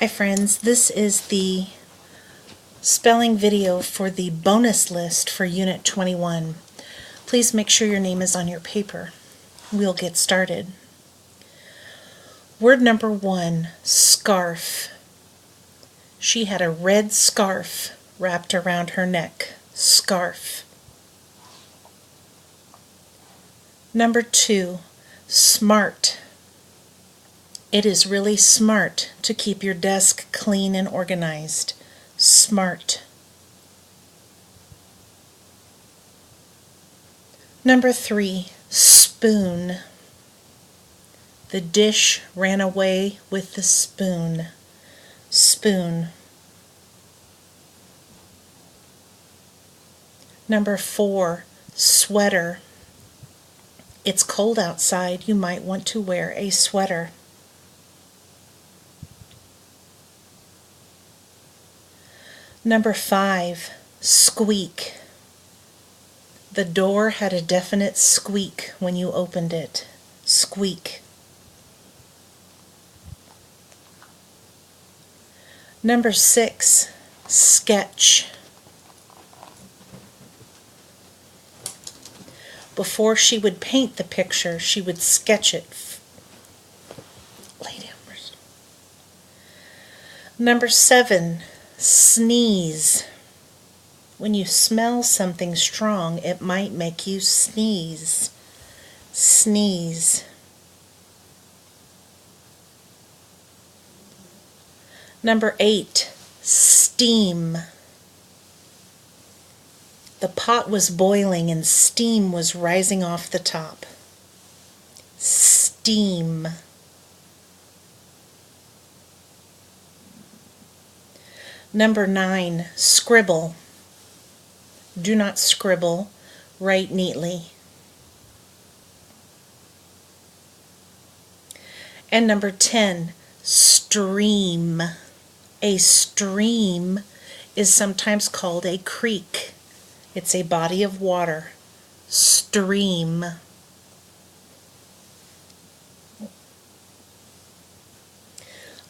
Hi friends, this is the spelling video for the bonus list for Unit 21. Please make sure your name is on your paper. We'll get started. Word number 1, scarf. She had a red scarf wrapped around her neck. Scarf. Number 2, smart. It is really smart to keep your desk clean and organized. Smart. Number 3, spoon. The dish ran away with the spoon. Spoon. Number 4, sweater. It's cold outside. You might want to wear a sweater. Number 5, squeak. The door had a definite squeak when you opened it. Squeak. Number 6, sketch. Before she would paint the picture, she would sketch it. Lay down first. Number 7, sneeze. When you smell something strong, it might make you sneeze. Sneeze. Number 8, steam. The pot was boiling and steam was rising off the top. Steam. Number 9, scribble. Do not scribble. Write neatly. And number 10, stream. A stream is sometimes called a creek. It's a body of water. Stream.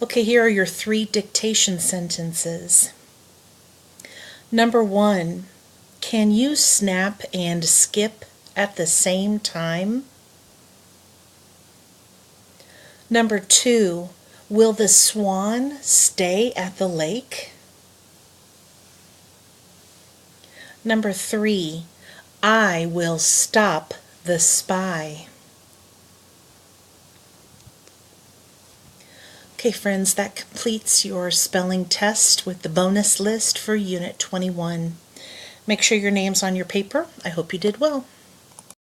Okay, here are your 3 dictation sentences. Number 1, can you snap and skip at the same time? Number 2, will the swan stay at the lake? Number 3, I will stop the spy. Okay friends, that completes your spelling test with the bonus list for Unit 21. Make sure your name's on your paper. I hope you did well.